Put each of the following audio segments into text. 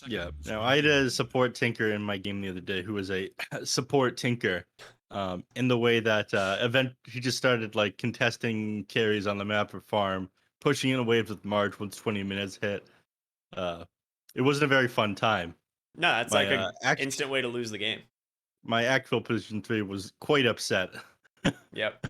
Yeah. Now I had a support tinker in my game the other day who was a support tinker. In the way that event he just started like contesting carries on the map for farm, pushing in waves with March once 20 minutes hit. Uh, it wasn't a very fun time. No, that's My like a instant way to lose the game. my actual position 3 was quite upset. Yep.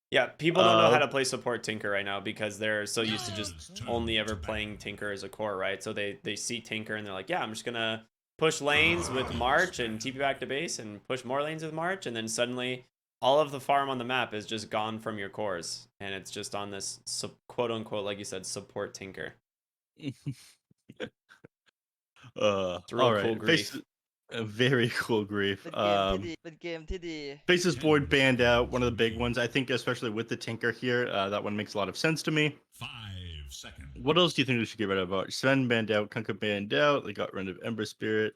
Yeah, people don't know how Uh, to play support Tinker right now because they're so used to just only ever playing Tinker as a core, right? So they see Tinker and they're like, yeah, I'm just gonna push lanes with March and TP back to base and push more lanes with March, and then suddenly all of the farm on the map is just gone from your cores, and it's just on this quote unquote, like you said, support Tinker. It's real all cool right. Face grief. a very cool grief.เป็นเกมที่ดีFaces board banned out, one of the big ones. I think, especially with the Tinker here, that one makes a lot of sense to me. 5 seconds. What else do you think we should get rid of? Sven banned out, Kunkka banned out. They got rid of Ember Spirit.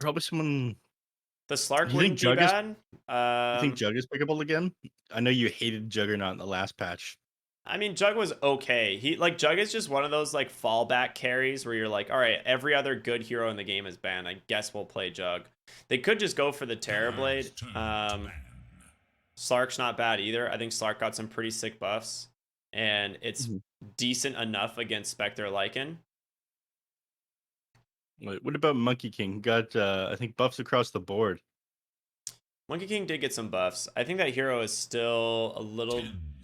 Probably someone. The Slark You think wouldn't be Jug is? bad. You think Jug is pickable again? I know you hated Juggernaut in the last patch. I mean, Jug was okay. Jug is just one of those like fallback carries where you're like, all right, every other good hero in the game is banned. I guess we'll play Jug. They could just go for the Terrorblade. Slark's not bad either. I think Slark got some pretty sick buffs, and it's decent enough against Spectre Lycan. Wait, what about Monkey King? Got I think buffs across the board. Monkey King did get some buffs. I think that hero is still a little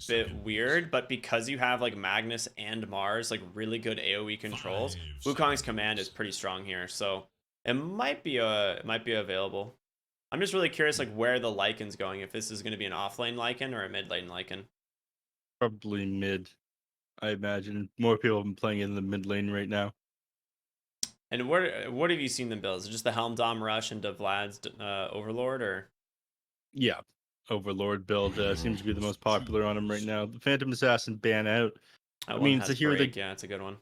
bit weird, but because you have like Magnus and Mars, like really good AoE controls, Wukong's command is pretty strong here, so it might be available. I'm just really curious like where the Lycan's going, if this is going to be an offlane Lycan or a mid lane Lycan. Probably mid, I imagine. More people have been playing in the mid lane right now. And what have you seen them build? Is it just the Helm Dom Rush into Vlad's Overlord, or? Yeah, Overlord build seems to be the most popular on him right now. The Phantom Assassin ban out. I mean, it's a hero that, yeah, it's a good one.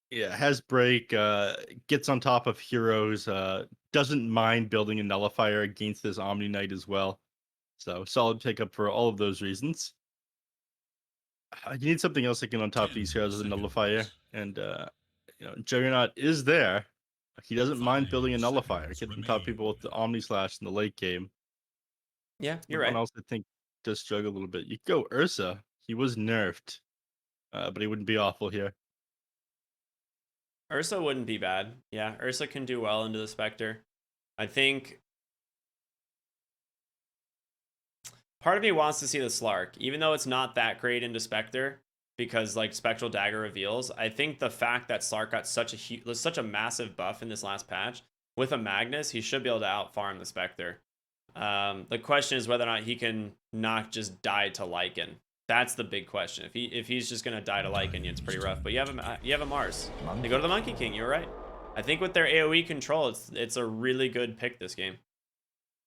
Yeah, has break, gets on top of heroes, doesn't mind building a nullifier against this Omni Knight as well. So solid pickup for all of those reasons. You need something else that can on top of these heroes as a nullifier, and Juggernaut is there. He doesn't mind building a nullifier, get on top of people with the Omni Slash in the late game. Yeah, you're One right. else I think does struggle a little bit. You go Ursa. He was nerfed, but he wouldn't be awful here. Ursa wouldn't be bad. Yeah, Ursa can do well into the Spectre. I think part of me wants to see the Slark, even though it's not that great into Spectre, because like Spectral Dagger reveals. I think the fact that Slark got such a massive buff in this last patch with a Magnus, he should be able to outfarm the Spectre. The question is whether or not he can not just die to Lycan. That's the big question. If he's just gonna die to Lycan, it's pretty rough. But you have a Mars. They go to the Monkey King. You're right. I think with their AOE control, it's a really good pick this game.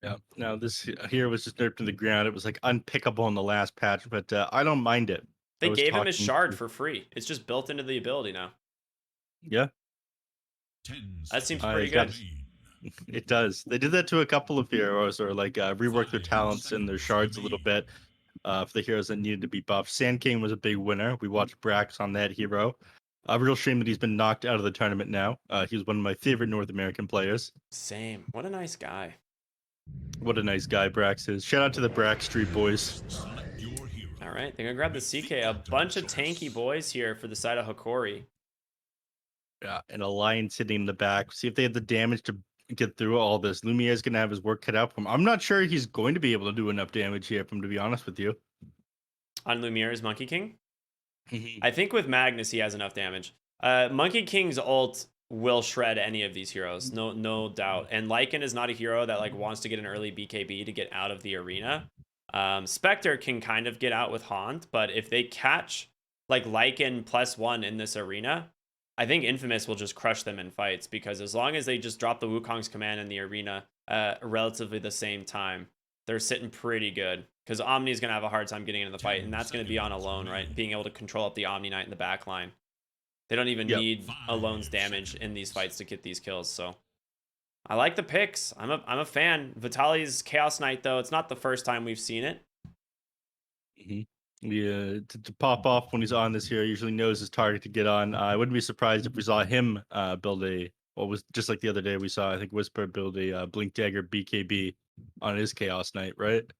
Yeah. Now this here was just nerfed to the ground. It was like unpickable in the last patch, but I don't mind it. They gave him his shard for free. It's just built into the ability now. Yeah. That seems pretty good. It does. They did that to a couple of heroes, or like rework their talents and their shards a little bit for the heroes that needed to be buffed. Sand King was a big winner. We watched Brax on that hero. A real shame that he's been knocked out of the tournament now. He's one of my favorite North American players. Same. What a nice guy. What a nice guy Brax is. Shout out to the Brax Street boys. All right, they're gonna grab the CK. A bunch of tanky boys here for the side of Hokori. Yeah, and a lion sitting in the back. See if they have the damage to get through all this. Lumiere's gonna have his work cut out for him. I'm not sure he's going to be able to do enough damage here, to be honest with you. On Lumiere's Monkey King? I think with Magnus he has enough damage. Monkey King's ult will shred any of these heroes, no doubt. And Lycan is not a hero that like wants to get an early BKB to get out of the arena. Spectre can kind of get out with Haunt, but if they catch like Lycan +1 in this arena, I think Infamous will just crush them in fights, because as long as they just drop the Wukong's command in the arena relatively the same time, they're sitting pretty good. Because Omni's going to have a hard time getting into the fight, and that's going to be on Alone, right? Being able to control up the Omni Knight in the back line. They don't even need Alone's damage in these fights to get these kills, so I like the picks. I'm a fan. Vitaly's Chaos Knight, though, it's not the first time we've seen it. Yeah, to pop off when he's on this hero, usually knows his target to get on. I wouldn't be surprised if we saw him build a what was just like the other day we saw I think Whisper build a Blink Dagger BKB on his Chaos Knight, right?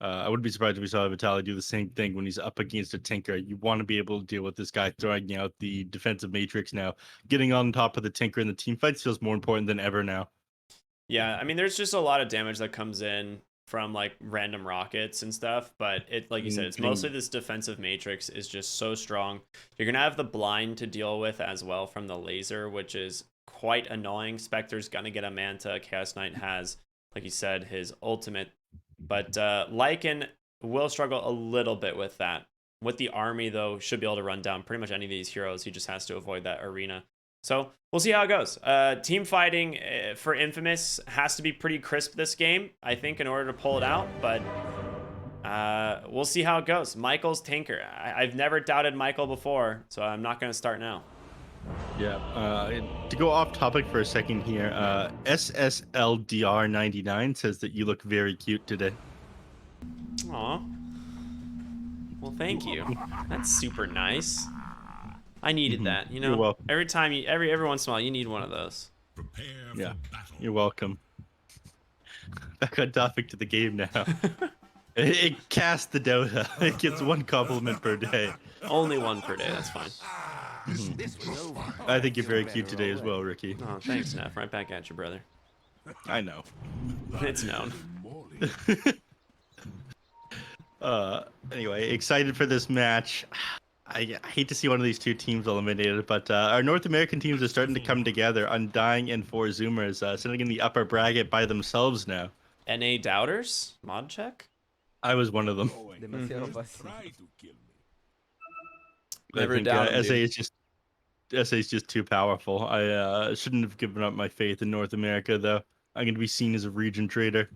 I wouldn't be surprised if we saw Vitaly do the same thing when he's up against a Tinker. You want to be able to deal with this guy throwing out the defensive matrix now. Getting on top of the Tinker in the team fights feels more important than ever now. Yeah, I mean, there's just a lot of damage that comes in from like random rockets and stuff, but it, like you said, it's mostly this defensive matrix is just so strong. You're gonna have the blind to deal with as well from the laser, which is quite annoying. Spectre's gonna get a Manta. Chaos Knight has, like you said, his ultimate, but Lycan will struggle a little bit with that. With the army, though, should be able to run down pretty much any of these heroes. He just has to avoid that arena. So we'll see how it goes. Team fighting for Infamous has to be pretty crisp this game, I think, in order to pull it out. But we'll see how it goes. Michael's Tinker. I've never doubted Michael before, so I'm not going to start now. Yeah. To go off topic for a second here, SSLDR99 says that you look very cute today. Aw. Well, thank you. That's super nice. I needed that, you know. You're welcome. Every time you, every once in a while, you need one of those. Yeah, you're welcome. Back on topic to the game now. It casts the Dota. It gets one compliment per day. Only one per day. That's fine. I think you're very cute today as well, Ricky. Oh, thanks, Neph. Right back at you, brother. I know. It's known. Anyway, excited for this match. I hate to see one of these two teams eliminated, but our North American teams are starting to come together. Undying and Four Zoomers sitting in the upper bracket by themselves now. NA Doubters? Mod check? I was one of them. Never I think doubted, SA is just too powerful. I shouldn't have given up my faith in North America, though. I'm going to be seen as a region trader.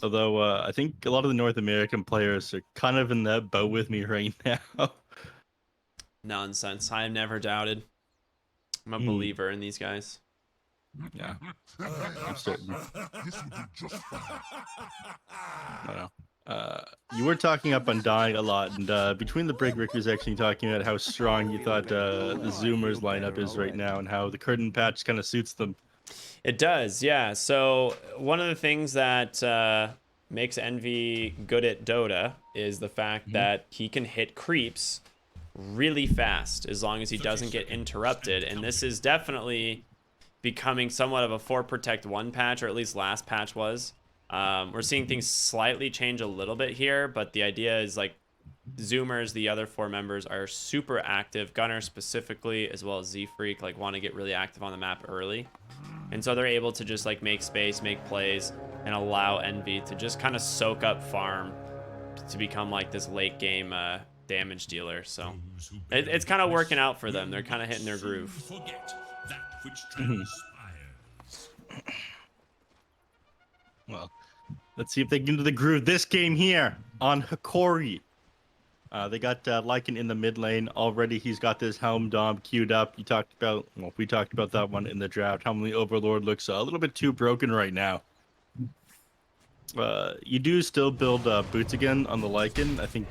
Although I think a lot of the North American players are kind of in that boat with me right now. Nonsense. I have never doubted. I'm a believer in these guys. Yeah, I'm certain. I don't know. You were talking up Undying a lot, and between the break, Rick was actually talking about how strong you thought the Zoomers lineup is right now, and how the curtain patch kind of suits them. It does, yeah. So one of the things that makes Envy good at Dota is the fact that he can hit creeps really fast as long as he doesn't get interrupted. And this is definitely becoming somewhat of a 4 Protect 1 patch, or at least last patch was. We're seeing things slightly change a little bit here, but the idea is like Zoomers, the other 4 members, are super active. Gunner specifically, as well as Z-Freak, like want to get really active on the map early. And so they're able to just like make space, make plays, and allow Envy to just kind of soak up farm to become like this late game damage dealer. So it's kind of working out for them. They're kind of hitting their groove. Well, let's see if they get into the groove this game here on Hokori. They got Lycan in the mid lane already. He's got this Helm Dom queued up. We talked about that one in the draft. Helmly Overlord looks a little bit too broken right now. You do still build boots again on the Lycan. I think,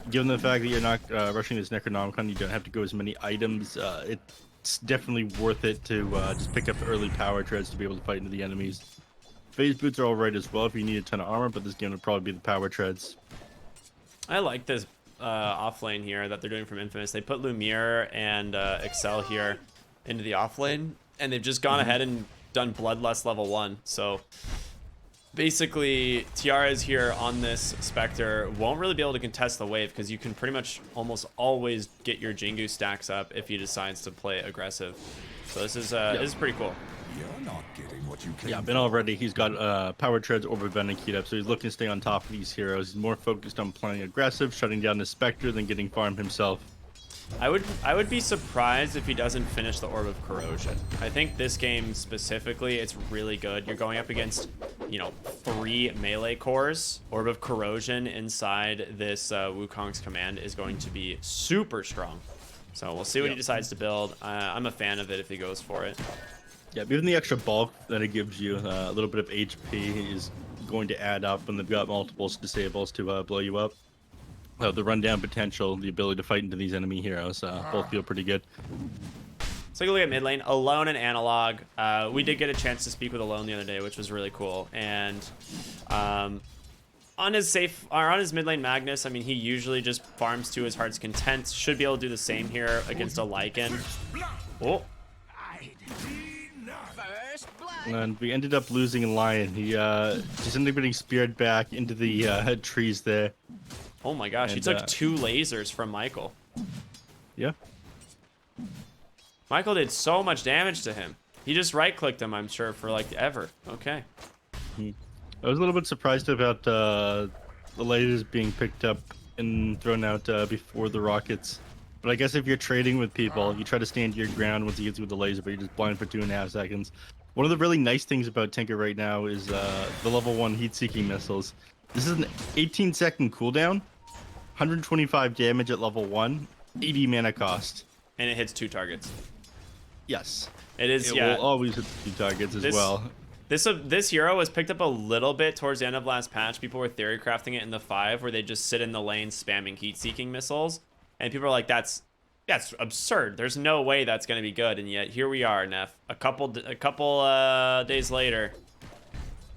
given the fact that you're not rushing this Necronomicon, you don't have to go as many items. It's definitely worth it to just pick up early power treads to be able to fight into the enemies. Phase boots are alright as well if you need a ton of armor, but this game would probably be the power treads. I like this off lane here that they're doing from Infamous. They put Lumiere and Excel here into the off lane, and they've just gone ahead and done Bloodlust level 1. So basically, Tiara's here on this Spectre won't really be able to contest the wave because you can pretty much almost always get your Jingu stacks up if he decides to play aggressive. So this is pretty cool. You're not getting what you came Yeah, been already. He's got power treads over Venom queued up, so he's looking to stay on top of these heroes. He's more focused on playing aggressive, shutting down the Spectre, than getting farm himself. I would be surprised if he doesn't finish the Orb of Corrosion. I think this game specifically, it's really good. You're going up against, 3 melee cores. Orb of Corrosion inside this Wukong's command is going to be super strong. So we'll see what he decides to build. I'm a fan of it if he goes for it. Yeah, even the extra bulk that it gives you, a little bit of HP, is going to add up when they've got multiple disables to blow you up. The rundown potential, the ability to fight into these enemy heroes, both feel pretty good. Let's take a look at mid lane. Alone and Analog. We did get a chance to speak with Alone the other day, which was really cool. And on his mid lane Magnus, I mean, he usually just farms to his heart's content. Should be able to do the same here against a Lycan. Oh. And we ended up losing Lion. He just ended up getting speared back into the trees there. Oh my gosh, he took 2 lasers from Michael. Yeah. Michael did so much damage to him. He just right-clicked him, I'm sure, for like ever. Okay. I was a little bit surprised about the lasers being picked up and thrown out before the rockets. But I guess if you're trading with people, you try to stand your ground once he hits you with the laser, but you're just blind for 2.5 seconds. One of the really nice things about Tinker right now is the level 1 heat-seeking missiles. This is an 18-second cooldown, 125 damage at level 1, 80 mana cost. And it hits 2 targets. Yes. It is, It yeah. will always hit 2 targets as well. This hero was picked up a little bit towards the end of last patch. People were theory crafting it in the 5, where they just sit in the lane spamming heat-seeking missiles. And people are like, that's absurd. There's no way that's going to be good. And yet here we are, Neph. A couple days later,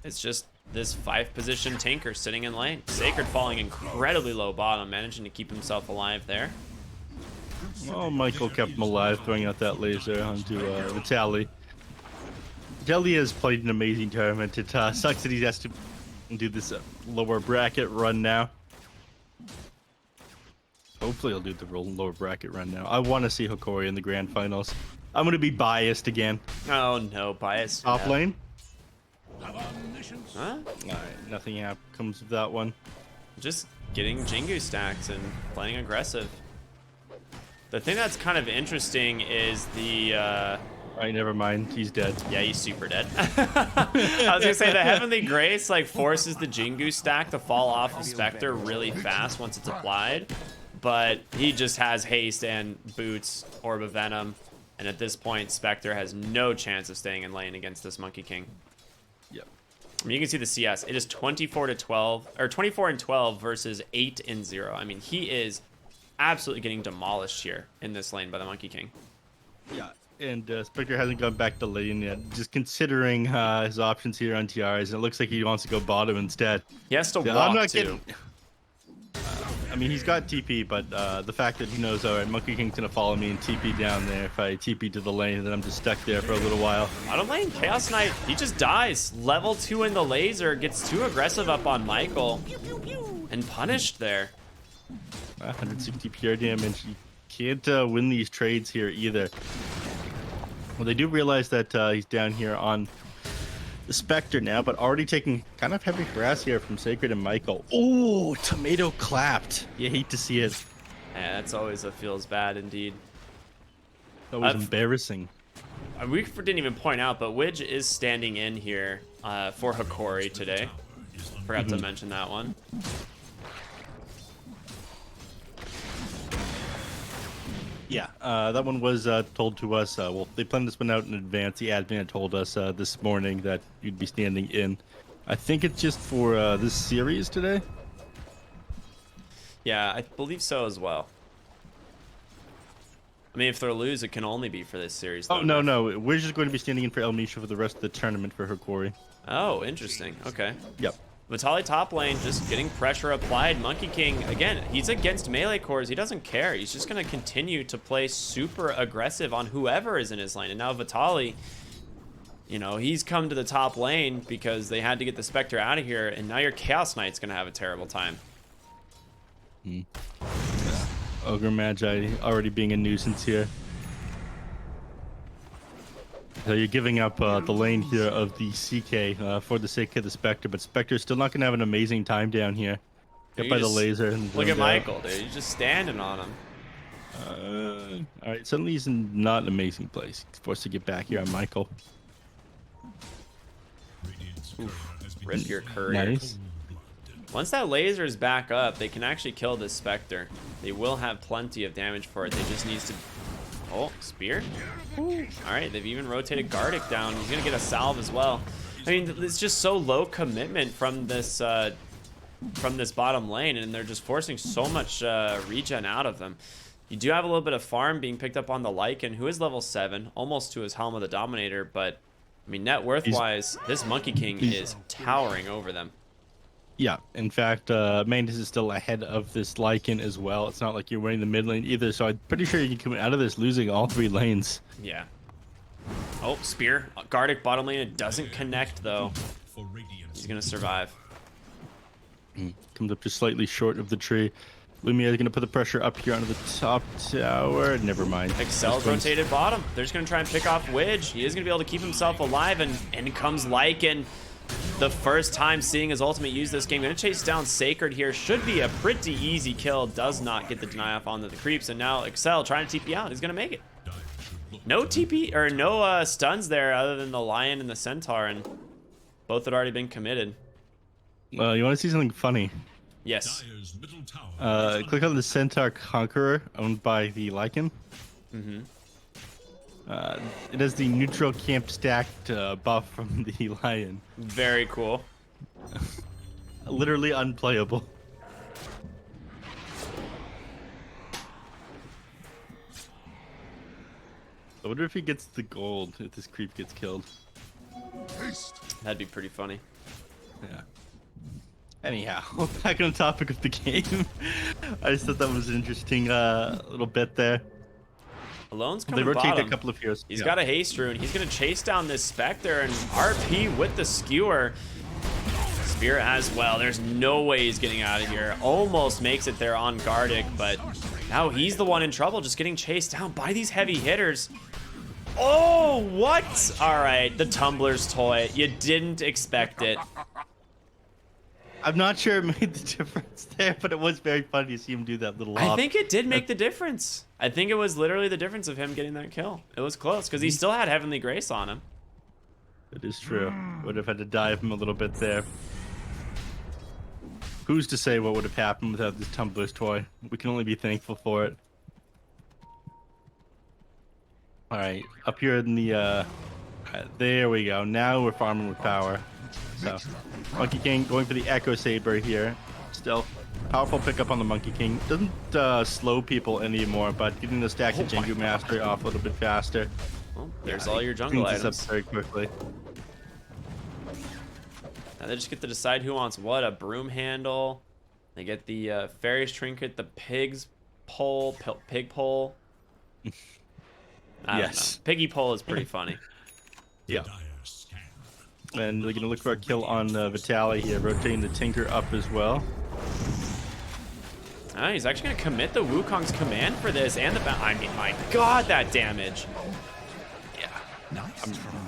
it's just this 5th position Tinker sitting in lane. Sacred falling incredibly low bottom, managing to keep himself alive there. Oh, Michael kept him alive, throwing out that laser onto Vitaly. Vitaly has played an amazing tournament. It sucks that he has to do this lower bracket run now. Hopefully he'll do the lower bracket run now. I want to see Hokori in the grand finals. I'm going to be biased again. Oh no, bias. Top lane? Huh? Alright, nothing comes of that one. Just getting Jingu stacks and playing aggressive. The thing that's kind of interesting is the... Alright, never mind. He's dead. Yeah, he's super dead. I was gonna say the Heavenly Grace like forces the Jingu stack to fall off of Spectre really fast once it's applied, but he just has haste and boots, Orb of Venom, and at this point Spectre has no chance of staying in lane against this Monkey King. Yep. I mean, you can see the CS. It is 24-12 or 24-12 versus 8-0. I mean, he is absolutely getting demolished here in this lane by the Monkey King. Yeah. And Spectre hasn't gone back to lane yet. Just considering his options here on TRs, and it looks like he wants to go bottom instead. He has to Yeah, walk too. I mean, he's got TP, but the fact that he knows, all right, Monkey King's gonna follow me and TP down there. If I TP to the lane, then I'm just stuck there for a little while. Bottom lane, Chaos Knight, he just dies. Level 2 in the laser, gets too aggressive up on Michael, and punished there. 160 pure damage. You can't win these trades here either. Well, they do realize that he's down here on the Spectre now, but already taking kind of heavy harass here from Sacred and Michael. Oh, tomato clapped. You hate to see it. Yeah, that's always feels bad indeed. That was embarrassing. We didn't even point out, but Widge is standing in here for Hokori today. Forgot to mention that one. Yeah, that one was told to us. Well, they planned this one out in advance. The admin had told us this morning that you'd be standing in. I think it's just for this series today. Yeah, I believe so as well. I mean, if they lose, it can only be for this series. Oh, no. We're just going to be standing in for El Misha for the rest of the tournament for Hokori. Oh, interesting. Okay. Yep. Vitaly top lane, just getting pressure applied. Monkey King, again, he's against melee cores. He doesn't care. He's just going to continue to play super aggressive on whoever is in his lane. And now Vitaly, you know, he's come to the top lane because they had to get the Spectre out of here. And now your Chaos Knight's going to have a terrible time. Ogre Magi already being a nuisance here. So you're giving up the lane here of the CK for the sake of the Spectre, but Spectre's still not going to have an amazing time down here. Hit by the laser. And look at Michael, dude. He's just standing on him. All right, suddenly he's in not an amazing place. He's forced to get back here on Michael. Oof. Rip your courier. Nice. Once that laser is back up, they can actually kill this Spectre. They will have plenty of damage for it. They just needs to... Oh, spear? All right, they've even rotated Gardic down. He's going to get a salve as well. I mean, it's just so low commitment from this bottom lane, and they're just forcing so much regen out of them. You do have a little bit of farm being picked up on the Lycan, who is level 7, almost to his Helm of the Dominator, but I mean, net worth wise, this Monkey King is towering over them. Yeah, in fact, Mantis is still ahead of this Lycan as well. It's not like you're winning the mid lane either, so I'm pretty sure you can come out of this losing all 3 lanes. Yeah. Oh, spear. Gardic bottom lane. It doesn't connect, though. He's going to survive. Comes up just slightly short of the tree. Lumia is going to put the pressure up here onto the top tower. Never mind. Excel's rotated bottom. They're just going to try and pick off Widge. He is going to be able to keep himself alive, and in comes Lycan. The first time seeing his ultimate use this game. Going to chase down Sacred here. Should be a pretty easy kill. Does not get the deny off onto the creeps, and now Excel trying to TP out. He's going to make it. No TP, or no stuns there other than the Lion and the Centaur, and both had already been committed. You want to see something funny? Yes. Click on the Centaur Conqueror, owned by the Lycan. Mm-hmm. It has the neutral camp stacked buff from the Lion. Very cool. Literally unplayable. I wonder if he gets the gold if this creep gets killed. That'd be pretty funny. Yeah. Anyhow, back on the topic of the game. I just thought that was an interesting little bit there. Alone's coming They rotate bottom. a couple of heroes. He's got a haste rune. He's going to chase down this Spectre and RP with the skewer. Spear as well. There's no way he's getting out of here. Almost makes it there on Gardic, but now he's the one in trouble, just getting chased down by these heavy hitters. Oh, what? All right, the Tumbler's toy. You didn't expect it. I'm not sure it made the difference there, but it was very funny to see him do that little I lob. think it did make the difference. I think it was literally the difference of him getting that kill. It was close because he still had Heavenly Grace on him. It is true. Would have had to dive him a little bit there. Who's to say what would have happened without this Tumbler's toy? We can only be thankful for it. All right, up here in the there we go. Now we're farming with power. So, Monkey King going for the Echo Saber here. Still, powerful pickup on the Monkey King. Doesn't slow people anymore, but getting the stack of Jingu Mastery off a little bit faster. Well, there's all your jungle cleans this items. up very quickly. Now they just get to decide who wants what. A broom handle. They get the fairy's trinket, the pig's pole, pig pole. I don't know. Piggy pole is pretty funny. Yeah. And they're going to look for a kill on Vitaly here, rotating the Tinker up as well. Oh, he's actually going to commit the Wukong's command for this, and the I mean, my God, that damage. Yeah.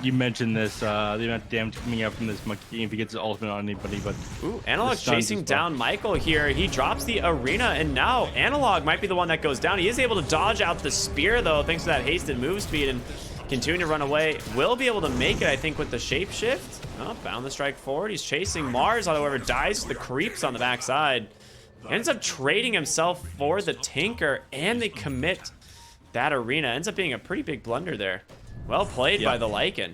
You mentioned this, the amount of damage coming out from this Monkey King if he gets his ultimate on anybody, but... Ooh, Analog stuns chasing as well. down Michael here. He drops the arena, and now Analog might be the one that goes down. He is able to dodge out the spear, though, thanks to that hasted move speed, and continue to run away. Will be able to make it, I think, with the shapeshift. Oh, bound the strike forward. He's chasing Mars, however, dies to the creeps on the backside. Ends up trading himself for the Tinker, and they commit that arena. Ends up being a pretty big blunder there. Well played by the Lycan.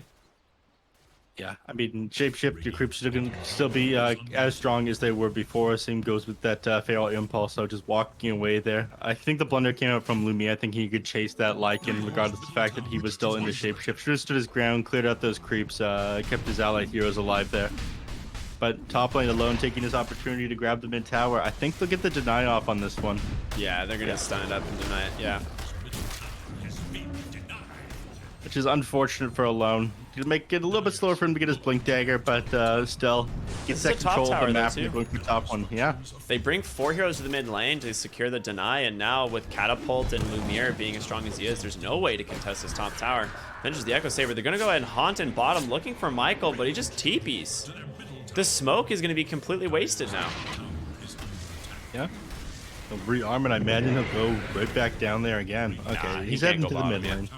Yeah, I mean, shapeshift, your creeps can still be as strong as they were before. Same goes with that Feral Impulse, so just walking away there. I think the blunder came out from Lumi. I think he could chase that Lycan, regardless of the fact that he was still in the shapeshift. Should have stood his ground, cleared out those creeps, kept his allied heroes alive there. But top lane alone, taking his opportunity to grab the mid tower. I think they'll get the deny off on this one. Yeah, they're going to stun it up and deny it, yeah. Which is unfortunate for Alone. It'll make it a little bit slower for him to get his Blink Dagger, but still gets that control of the map and going for the top one. Yeah. They bring 4 heroes to the mid lane to secure the deny, and now with Catapult and Lumiere being as strong as he is, there's no way to contest this top tower. Finishes the Echo Saber. They're going to go ahead and haunt in bottom, looking for Michael, but he just teepees. The smoke is going to be completely wasted now. Yeah. He'll rearm, and I imagine he'll go right back down there again. Okay, Nah, he he's can't heading go to the bottom, mid lane.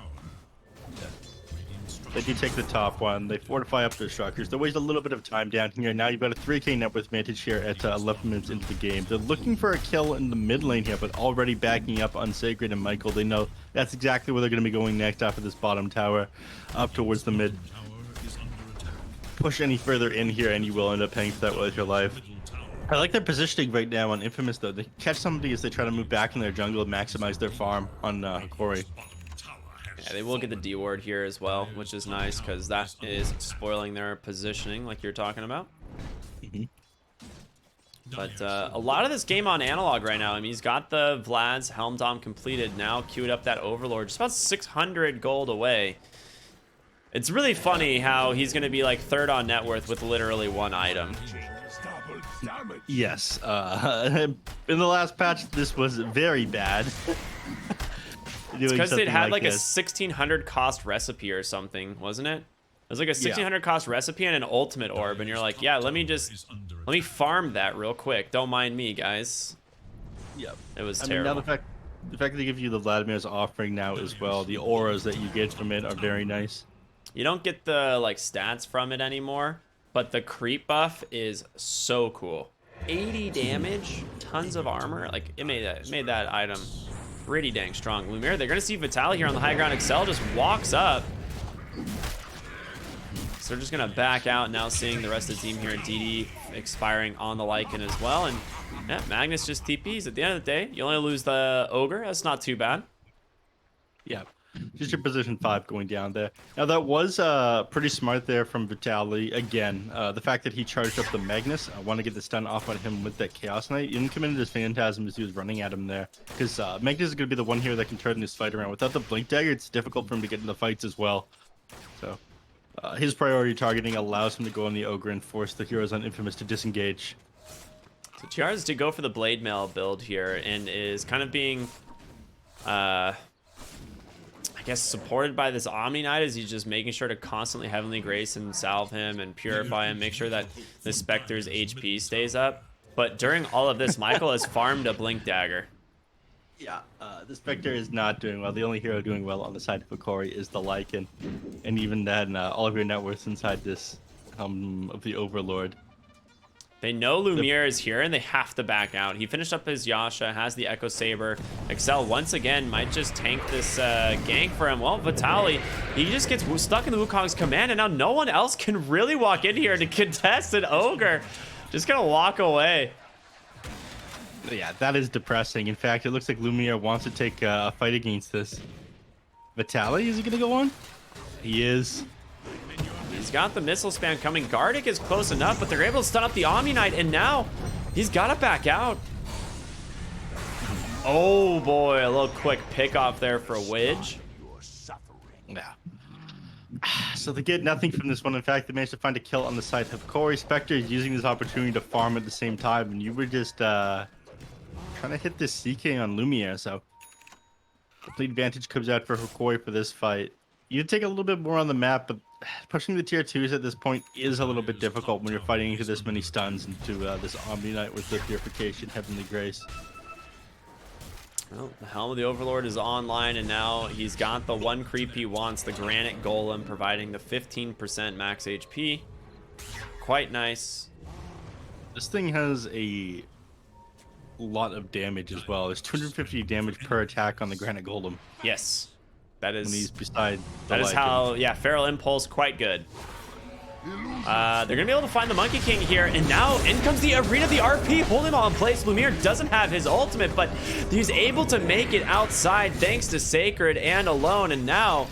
They do take the top one. They fortify up their structures. They waste a little bit of time down here. Now you've got a 3k net worth advantage here at 11 minutes into the game. They're looking for a kill in the mid lane here, but already backing up on Sacred and Michael. They know that's exactly where they're going to be going next after this bottom tower, up towards the mid. push any further in here, and you will end up paying for that with your life. I like their positioning right now on Infamous, though. They catch somebody as they try to move back in their jungle and maximize their farm on Hokori. Yeah, they will get the D ward here as well, which is nice because that is spoiling their positioning, like you're talking about. But a lot of this game on analog right now. I mean, he's got the Vlad's Helm Dom completed now, queued up that Overlord, just about 600 gold away. It's really funny how he's going to be like third on net worth with literally one item. Yes. In the last patch, this was very bad. It's because it had like a this. 1600 cost recipe or something, wasn't it? It was like a 1600 cost recipe and an ultimate orb, and you're like, yeah, let me farm that real quick. Don't mind me, guys. Yep. It was I terrible. mean, now the fact that they give you the Vladimir's offering now as well, the auras that you get from it are very nice. You don't get the like stats from it anymore, but the creep buff is so cool. 80 damage, tons of armor. Like it made that item pretty dang strong. Lumiere, they're gonna see Vitaly here on the high ground. Excel just walks up. So they're just gonna back out now, seeing the rest of the team here. DD expiring on the Lycan as well, and yeah, Magnus just TPs. At the end of the day, you only lose the Ogre. That's not too bad. Yeah, just your position 5 going down there. Now that was pretty smart there from Vitaly. Again, the fact that he charged up the Magnus, I want to get the stun off on him with that Chaos Knight. He didn't come into his Phantasm as he was running at him there, because Magnus is going to be the one here that can turn this fight around. Without the Blink Dagger, it's difficult for him to get into fights as well. So his priority targeting allows him to go on the Ogre and force the heroes on Infamous to disengage. So Chiara's to go for the Blade Mail build here and is kind of being, I guess, supported by this Omni Knight as he's just making sure to constantly Heavenly Grace and salve him and purify him, make sure that the Spectre's HP stays up. But during all of this, Michael has farmed a Blink Dagger. Yeah, the Spectre is not doing well. The only hero doing well on the side of Hokori is the Lycan. And even then, all of your net worth inside this of the Overlord. They know Lumiere is here and they have to back out. He finished up his Yasha, has the Echo Saber. Excel once again might just tank this gank for him. Well, Vitaly, he just gets stuck in the Wukong's command, and now no one else can really walk in here to contest an Ogre. Just gonna walk away. Yeah, that is depressing. In fact, it looks like Lumiere wants to take a fight against this. Vitaly, is he going to go on? He is. He's got the missile spam coming. Gardic is close enough, but they're able to stun up the Omni Knight, and now he's got to back out. Oh boy, a little quick pick off there for Widge. Yeah. So they get nothing from this one. In fact, they managed to find a kill on the side of Hokori. Spectre is using this opportunity to farm at the same time, and you were just trying to hit this CK on Lumiere, so complete advantage comes out for Hokori for this fight. You take a little bit more on the map, but pushing the tier 2s at this point is a little bit difficult when you're fighting into this many stuns into this Omni Knight with the Purification, Heavenly Grace. Well, the Helm of the Overlord is online, and now he's got the one creep he wants, the Granite Golem, providing the 15% max HP. Quite nice. This thing has a lot of damage as well. There's 250 damage per attack on the Granite Golem Yes, that when is. he's beside the That is Lycan. how. Yeah, Feral Impulse, quite good. They're gonna be able to find the Monkey King here, and now in comes the Arena, the RP, hold him on place. Lumiere doesn't have his ultimate, but he's able to make it outside thanks to Sacred and Alone, and now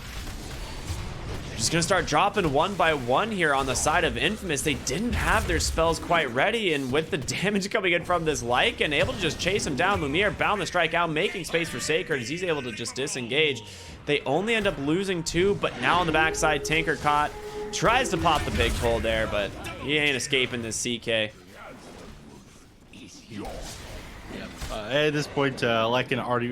just gonna start dropping one by one here on the side of Infamous. They didn't have their spells quite ready, and with the damage coming in from this Lycan, able to just chase him down. Lumiere bound the strike out, making space for Sacred as he's able to just disengage. They only end up losing 2, but now on the backside, Tinker caught. Tries to pop the big pull there, but he ain't escaping this CK. At this point, Lion already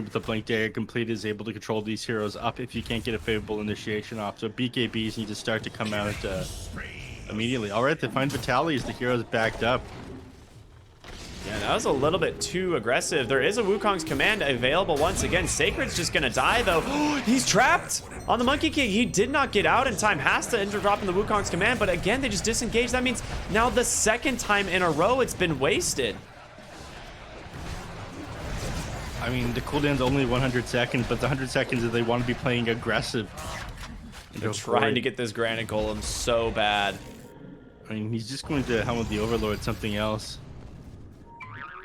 with the Blink Dagger complete is able to control these heroes up if you can't get a favorable initiation off. So BKBs need to start to come out immediately. All right, they find Vitaly as the heroes backed up. Yeah, that was a little bit too aggressive. There is a Wukong's command available once again. Sacred's just gonna die though. He's trapped on the Monkey King. He did not get out in time. Has to enter dropping the Wukong's command, but again, they just disengage. That means now the second time in a row it's been wasted. I mean, the cooldown's only 100 seconds, but the 100 seconds that they want to be playing aggressive. They're Go trying for to it. get this granite golem so bad. I mean, he's just going to helm with the Overlord something else.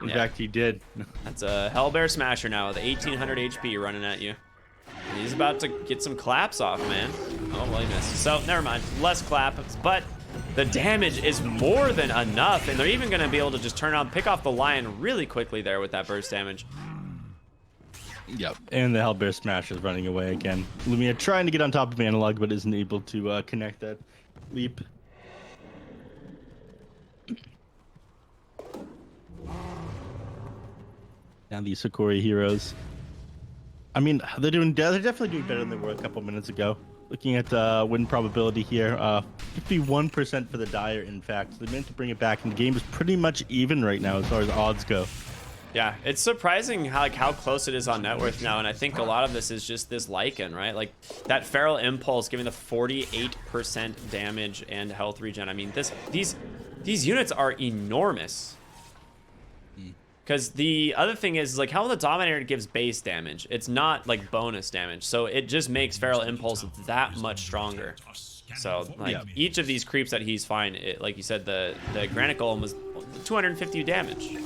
In Yeah. fact, he did. That's a Hellbear Smasher now with 1800 HP running at you. And he's about to get some claps off, man. Oh, well, he missed. So, never mind. Less claps, but the damage is more than enough, and they're even going to be able to just turn on, pick off the Lion really quickly there with that burst damage. Yep. And the Hellbear Smash is running away again. Lumia trying to get on top of Analog, but isn't able to connect that leap. Now these Hokori heroes. I mean, they're definitely doing better than they were a couple minutes ago. Looking at win probability here, 51% for the Dire, in fact. So they meant to bring it back, and the game is pretty much even right now as far as odds go. Yeah, it's surprising how close it is on net worth now, and I think a lot of this is just this Lycan, right? Like, that Feral Impulse giving the 48% damage and health regen. I mean, these units are enormous. Because the other thing is, like, how the Dominator gives base damage. It's not, like, bonus damage. So it just makes Feral Impulse that much stronger. So, like, each of these creeps that he's fine, like you said, the Granite Golem was 250 damage.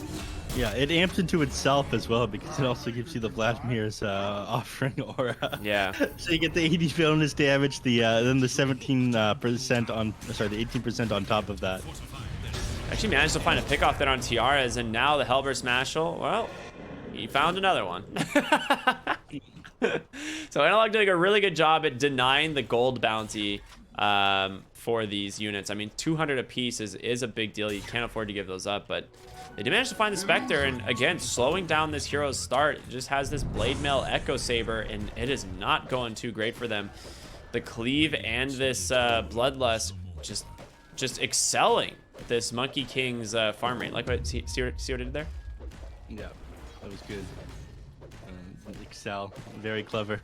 Yeah, it amps into itself as well because it also gives you the Vladimir's offering aura. Yeah. So you get the 80 bonus damage, then the 17% on, sorry, the 18% on top of that. Actually managed to find a pickoff there on Tiaras, and now the Hellbear Smashel, well, he found another one. So Analog doing a really good job at denying the gold bounty for these units. I mean, 200 apiece is a big deal. You can't afford to give those up, but they did manage to find the Spectre, and again, slowing down this hero's start. It just has this Blade Mail Echo Saber, and it is not going too great for them. The Cleave and this Bloodlust just excelling this Monkey King's farm rate. Like, see what I did there? Yeah, that was good. Excel, very clever.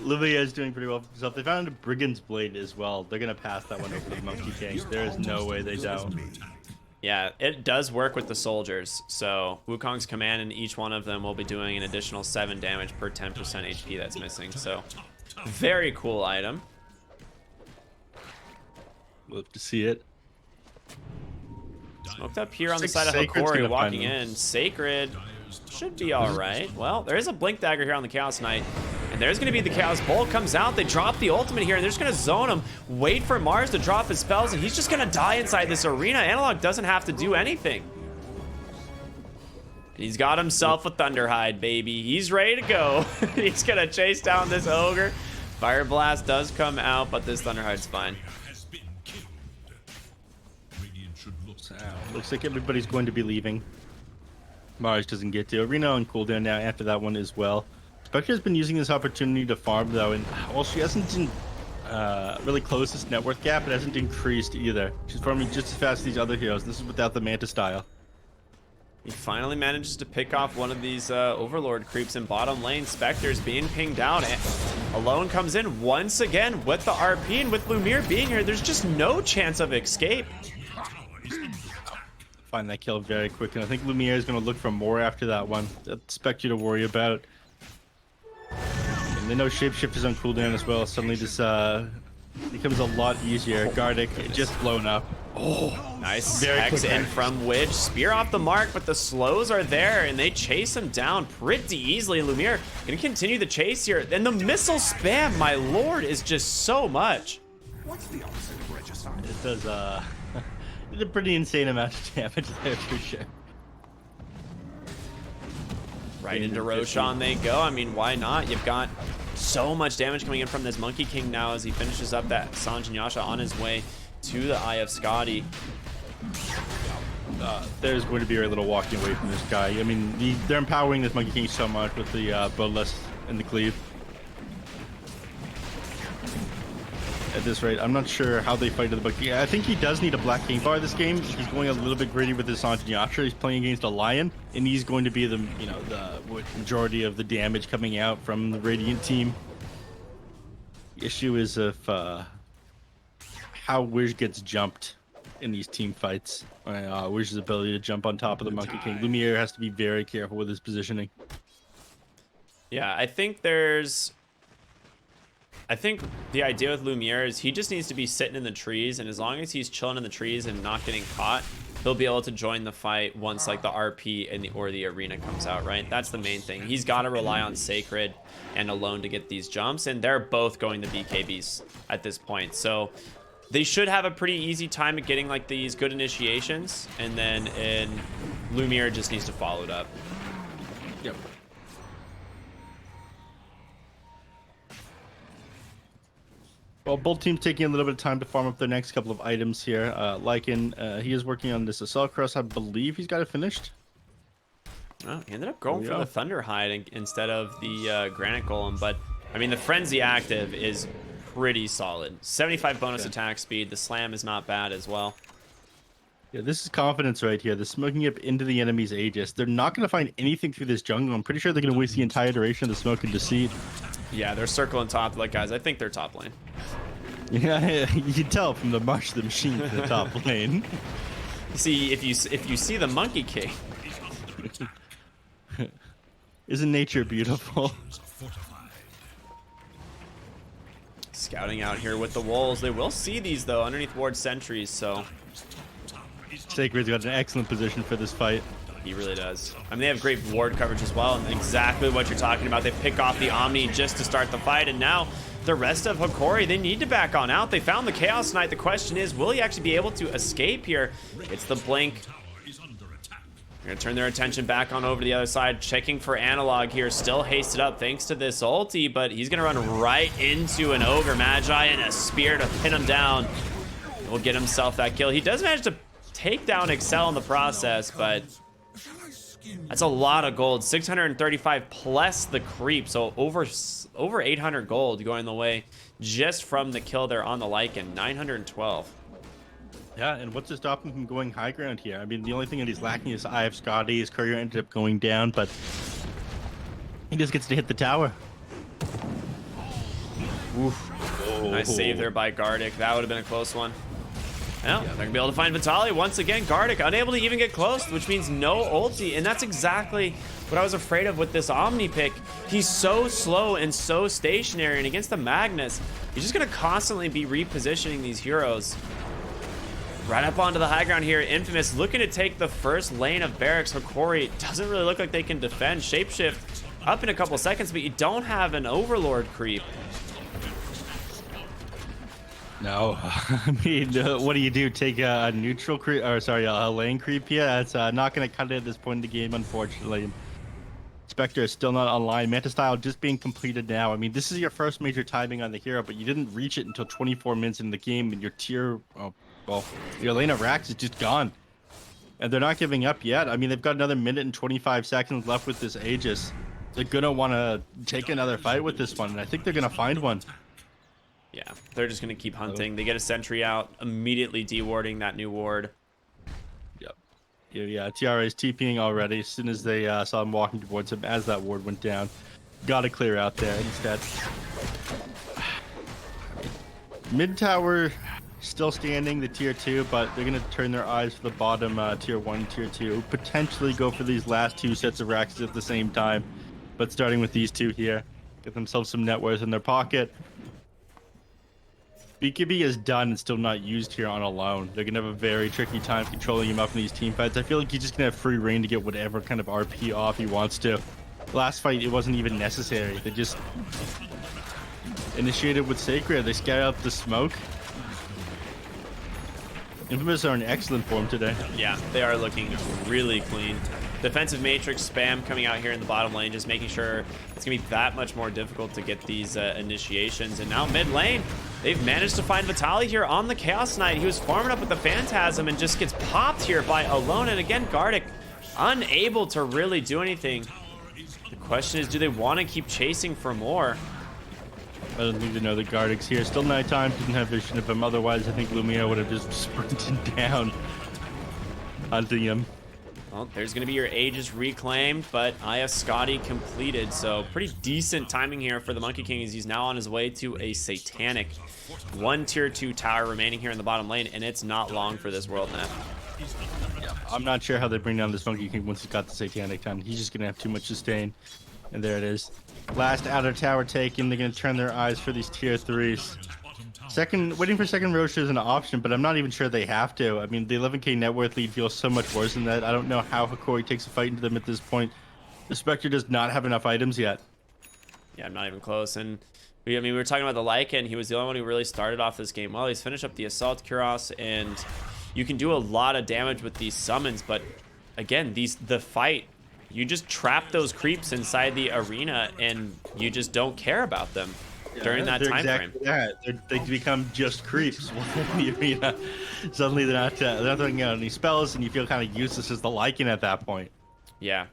Livia is doing pretty well for himself. They found a Brigand's Blade as well. They're gonna pass that one over to the Monkey King. There is no way they don't. Yeah, it does work with the soldiers. So Wukong's command and each one of them will be doing an additional 7 damage per 10% HP that's missing. So very cool item. Love to see it. Smoked up here on the Looks side like of Sacred's Hokori gonna walking find them. in. Sacred should be all right. Well, there is a Blink Dagger here on the Chaos Knight. And there's going to be the Chaos Bolt comes out. They drop the ultimate here, and they're just going to zone him. Wait for Mars to drop his spells, and he's just going to die inside this arena. Analog doesn't have to do anything. He's got himself a Thunderhide, baby. He's ready to go. He's going to chase down this Ogre. Fire Blast does come out, but this Thunderhide's fine. Looks like everybody's going to be leaving. Mars doesn't get to. Arena on cooldown now after that one as well. Spectre has been using this opportunity to farm though, and while she hasn't really closed this net worth gap, it hasn't increased either. She's farming just as fast as these other heroes. This is without the Manta style. He finally manages to pick off one of these Overlord creeps in bottom lane. Spectre's being pinged down. And Alone comes in once again with the RP, and with Lumiere being here, there's just no chance of escape. Find that kill very quick, and I think Lumiere is going to look for more after that one. That's Spectre to worry about. And they know Shapeshift is on cooldown as well. Suddenly this becomes a lot easier. Gardic just blown up. Oh, nice. Very Hex quick. in from Witch. Spear off the mark, but the slows are there, and they chase him down pretty easily. Lumiere gonna continue the chase here. And the missile spam, my lord, is just so much. What's the opposite of regicide? It does it's a pretty insane amount of damage there for sure. Right into Roshan they go. I mean, why not? You've got so much damage coming in from this Monkey King now as he finishes up that Sanj and Yasha on his way to the Eye of Scotty. There's going to be very little walking away from this guy. I mean, they're empowering this Monkey King so much with the Bloodlust and the Cleave. At this rate, I'm not sure how they fight to the book. Yeah, I think he does need a Black King Bar this game. He's going a little bit greedy with his Sanj and Yasha. He's playing against a Lion, and he's going to be the majority of the damage coming out from the Radiant team. The issue is if how Wish gets jumped in these team fights. Wish's ability to jump on top of the Monkey King. Lumiere has to be very careful with his positioning. Yeah, I think there's... I think the idea with Lumiere is he just needs to be sitting in the trees, and as long as he's chilling in the trees and not getting caught, he'll be able to join the fight once like the RP and or the arena comes out, right? That's the main thing. He's got to rely on Sacred and Alone to get these jumps, and they're both going to BKBs at this point. So they should have a pretty easy time at getting like these good initiations, and then Lumiere just needs to follow it up. Yep. Well, both teams taking a little bit of time to farm up their next couple of items here. Lycan, he is working on this Assault Cross. I believe he's got it finished. Oh, he ended up going for Yeah. the Thunderhide instead of the Granite Golem, but I mean the Frenzy active is pretty solid. 75 bonus attack speed. The slam is not bad as well. Yeah, this is confidence right here. The smoking up into the enemy's Aegis. They're not going to find anything through this jungle. I'm pretty sure they're going to waste the entire duration of the smoke and deceit. Yeah, they're circling top. Like, guys, I think they're top lane. Yeah, you can tell from the March of the Machine to the top lane. You see, if you see the Monkey King, Isn't nature beautiful? scouting out here with the wolves. They will see these though underneath ward sentries, so Sacred's got an excellent position for this fight. he really does. I mean, they have great ward coverage as well, and exactly what you're talking about. They pick off the Omni just to start the fight, and now the rest of Hokori, they need to back on out. They found the Chaos Knight. The question is, will he actually be able to escape here? It's the blink. They're gonna turn their attention back on over to the other side, checking for Analog here. Still hasted up thanks to this ulti, but he's gonna run right into an Ogre Magi and a spear to pin him down. Will get himself that kill. He does manage to take down Excel in the process, but that's a lot of gold. 635 plus the creep, so over 800 gold going the way just from the kill there on the Lycan. 912. Yeah, and what's to stop him from going high ground here? I mean, the only thing that he's lacking is Eye of Scotty. His courier ended up going down, but he just gets to hit the tower. Oof. Nice save there by Gardic. That would have been a close one. Well, they're going to be able to find Vitali. Once again, Gardic unable to even get close, which means no ulti. And that's exactly what I was afraid of with this Omni pick. He's so slow and so stationary. And against the Magnus, he's just going to constantly be repositioning these heroes. Right up onto the high ground here. Infamous looking to take the first lane of barracks. Hokori doesn't really look like they can defend. Shapeshift up in a couple seconds, but you don't have an Overlord creep. No, I mean, what do you do? Take a neutral creep, or sorry, a lane creep here? That's not going to cut it at this point in the game, unfortunately. Spectre is still not online. Manta Style just being completed now. I mean, this is your first major timing on the hero, but you didn't reach it until 24 minutes in the game, and your tier, well, your lane of Rax is just gone. And they're not giving up yet. I mean, they've got another minute and 25 seconds left with this Aegis. They're going to want to take another fight with this one, and I think they're going to find one. Yeah, they're just going to keep hunting. They get a sentry out, immediately dewarding that new ward. Yep. Yeah, TRA is TPing already as soon as they saw him walking towards him as that ward went down. Got to clear out there instead. Mid tower still standing, the tier 2, but they're going to turn their eyes to the bottom tier 1, tier 2. Potentially go for these last two sets of racks at the same time. But starting with these two here, get themselves some net worth in their pocket. BKB is done and still not used here on Alone. They're going to have a very tricky time controlling him up in these team fights. I feel like he's just going to have free reign to get whatever kind of RP off he wants to. Last fight, it wasn't even necessary. They just initiated with Sacred. They scattered out the smoke. Infamous are in excellent form today. Yeah, they are looking really clean. Defensive Matrix spam coming out here in the bottom lane, just making sure it's going to be that much more difficult to get these initiations. And now mid lane, they've managed to find Vitali here on the Chaos Knight. He was farming up with the Phantasm and just gets popped here by Alone. And again, Gardic unable to really do anything. The question is, do they want to keep chasing for more? I don't think they know the Gardic's here. Still nighttime, didn't have vision of him. Otherwise, I think Lumia would have just sprinted down hunting him. Well, there's going to be your Aegis reclaimed, but Aya Scotty completed. So pretty decent timing here for the Monkey King as he's now on his way to a Satanic. One tier 2 tower remaining here in the bottom lane, and it's not long for this world map. I'm not sure how they bring down this Monkey King once he's got the Satanic done. He's just going to have too much sustain. And there it is. Last outer tower taken. They're going to turn their eyes for these tier 3s. Waiting for second Roche is an option, but I'm not even sure they have to. I mean, the 11k net worth lead feels so much worse than that. I don't know how Hokori takes a fight into them at this point. The Spectre does not have enough items yet. Yeah, I'm not even close. And we were talking about the Lycan. He was the only one who really started off this game well. He's finished up the Assault Kuros, and you can do a lot of damage with these summons. But again, the fight, you just trap those creeps inside the arena, and you just don't care about them during that time frame. They become just creeps in the arena. Suddenly they're not throwing out any spells, and you feel kind of useless as the Lycan at that point. Yeah.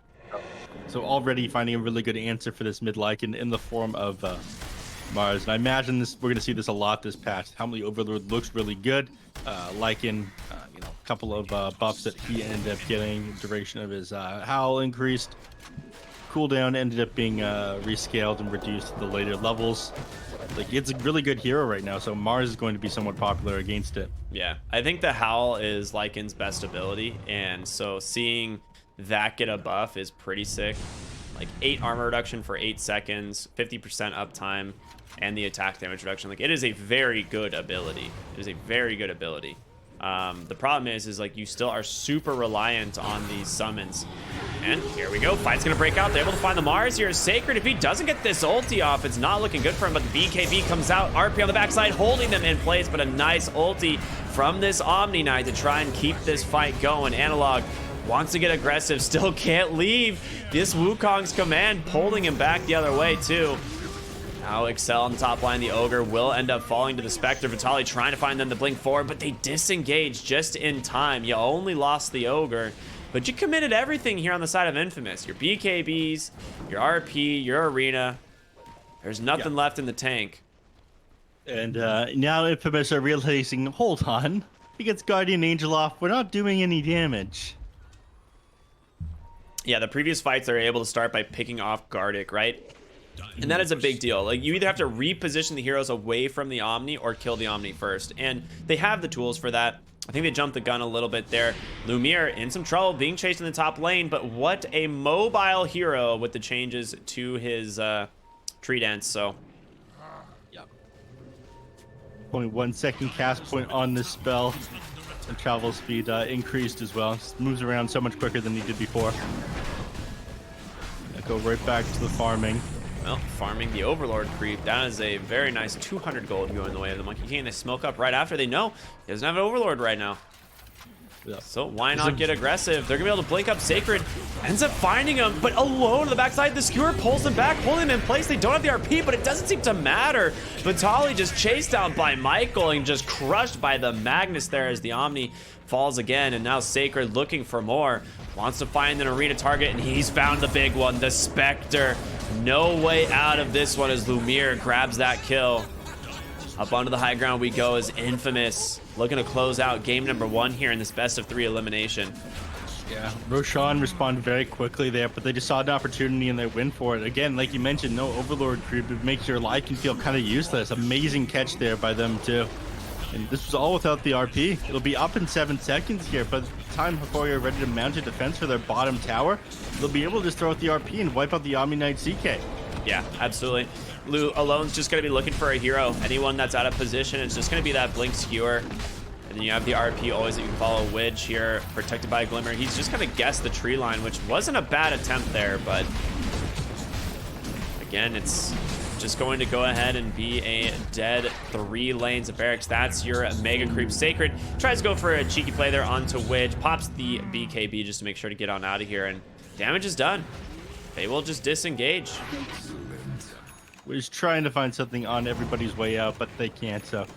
So already finding a really good answer for this mid Lycan in the form of Mars. And I imagine we're going to see this a lot this patch. Homely Overlord looks really good. Lycan, a couple of buffs that he ended up getting. Duration of his howl increased. Cooldown ended up being rescaled and reduced to the later levels. Like, it's a really good hero right now, so Mars is going to be somewhat popular against it. Yeah, I think the howl is Lycan's best ability, and so seeing that get a buff is pretty sick. Like 8 armor reduction for 8 seconds, 50% uptime, and the attack damage reduction. Like, it is a very good ability. It is a very good ability. The problem is like you still are super reliant on these summons. And here we go. Fight's gonna break out. They're able to find the Mars here. Sacred, if he doesn't get this ulti off, it's not looking good for him. But the BKB comes out. RP on the backside, holding them in place. But a nice ulti from this Omni Knight to try and keep this fight going. Analog wants to get aggressive, still can't leave. This Wukong's command pulling him back the other way too. Now Excel on the top line. The Ogre will end up falling to the Spectre. Vitali trying to find them to blink forward, but they disengage just in time. You only lost the Ogre, but you committed everything here on the side of Infamous. Your BKBs, your RP, your Arena. There's nothing left in the tank. And now Infamous are realizing, hold on, he gets Guardian Angel off. We're not doing any damage. Yeah, the previous fights they're able to start by picking off Gardic, right? And that is a big deal. Like, you either have to reposition the heroes away from the Omni or kill the Omni first. And they have the tools for that. I think they jumped the gun a little bit there. Lumiere in some trouble, being chased in the top lane, but what a mobile hero with the changes to his tree dance. So, yeah. Only 1 second cast point on this spell. And travel speed increased as well. Just moves around so much quicker than he did before. Go right back to the farming. Well, farming the Overlord creep. That is a very nice 200 gold going the way of the Monkey King. They smoke up right after. They know he doesn't have an Overlord right now. Yeah. So why not get aggressive? They're gonna be able to blink up Sacred. Ends up finding him, but alone on the backside. The Skewer pulls him back, pulling him in place. They don't have the RP, but it doesn't seem to matter. Vitali just chased down by Michael and just crushed by the Magnus there as the Omni falls again. And now Sacred looking for more. Wants to find an arena target, and he's found the big one, the Spectre. No way out of this one as Lumiere grabs that kill. Up onto the high ground we go as Infamous looking to close out game number 1 here in this best of 3 elimination. Yeah, Roshan responded very quickly there, but they just saw an opportunity and they went for it. Again, like you mentioned, no Overlord creep. It makes your Lycan feel kind of useless. Amazing catch there by them too. And this was all without the RP. It'll be up in 7 seconds here. By the time Hokori are ready to mount a defense for their bottom tower, they'll be able to just throw out the RP and wipe out the Omni Knight CK. Yeah, absolutely. Lu alone's just going to be looking for a hero. Anyone that's out of position, it's just going to be that Blink Skewer. And then you have the RP always that you can follow. Widge here, protected by Glimmer. He's just going to guess the tree line, which wasn't a bad attempt there, but again, it's just going to go ahead and be a dead 3 lanes of barracks. That's your Mega Creep. Sacred tries to go for a cheeky play there onto Widge, pops the BKB just to make sure to get on out of here, and damage is done. They will just disengage. We're just trying to find something on everybody's way out, but they can't, so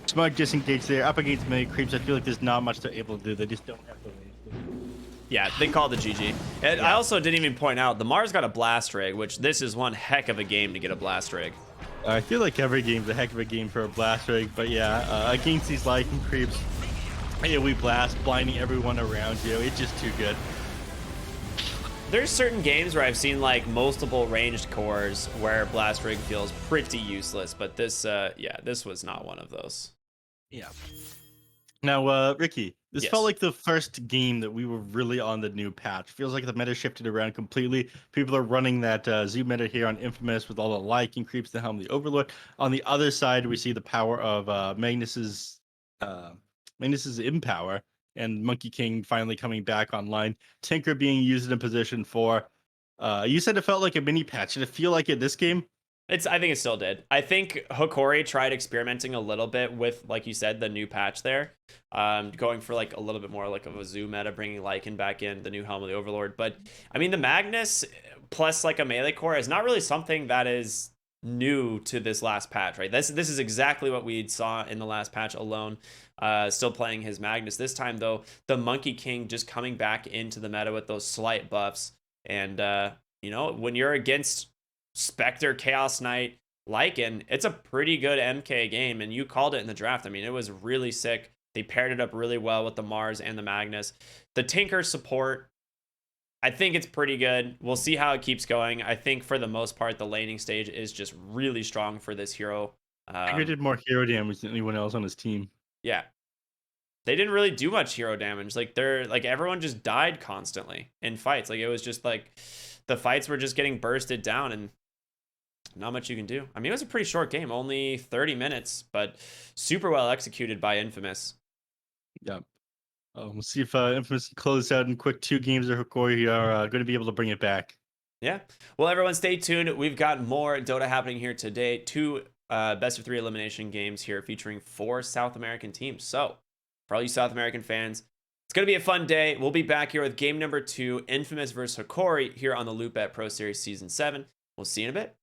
Smug disengaged there. Up against Mega Creeps, I feel like there's not much they're able to do. They just don't have the range. Yeah, they called the GG. And I also didn't even point out, the Mars got a blast rig, which this is one heck of a game to get a blast rig. I feel like every game's a heck of a game for a blast rig, but yeah, against these Lycan creeps, yeah, we blast, blinding everyone around you. It's just too good. There's certain games where I've seen like multiple ranged cores where blast rig feels pretty useless, but this, yeah, this was not one of those. Yeah. Now, Ricky, This Yes. felt like the first game that we were really on the new patch. Feels like the meta shifted around completely. People are running that zoo meta here on Infamous with all the liking creeps, the helm, the overlord. On the other side, we see the power of Magnus's Empower and Monkey King finally coming back online. Tinker being used in a position for. You said it felt like a mini patch. Did it feel like it this game? I think it still did. I think Hokori tried experimenting a little bit with, like you said, the new patch there, going for like a little bit more like of a zoo meta, bringing Lycan back in, the new helm of the Overlord. But I mean, the Magnus plus like a melee core is not really something that is new to this last patch, right? This is exactly what we saw in the last patch alone. Still playing his Magnus this time though. The Monkey King just coming back into the meta with those slight buffs, and when you're against Spectre, Chaos Knight, Lycan, it's a pretty good MK game, and you called it in the draft. I mean, it was really sick. They paired it up really well with the Mars and the Magnus. The Tinker support, I think it's pretty good. We'll see how it keeps going. I think for the most part, the laning stage is just really strong for this hero. Tinker did more hero damage than anyone else on his team. Yeah. They didn't really do much hero damage. Like everyone just died constantly in fights. Like it was just like the fights were just getting bursted down and not much you can do. I mean, it was a pretty short game, only 30 minutes, but super well executed by Infamous. Yeah. We'll see if Infamous can close out in quick 2 games or Hokori are going to be able to bring it back. Yeah. Well, everyone stay tuned. We've got more Dota happening here today. 2 best of 3 elimination games here featuring 4 South American teams. So for all you South American fans, it's going to be a fun day. We'll be back here with game number 2, Infamous versus Hokori here on the Loop at Pro Series Season 7. We'll see you in a bit.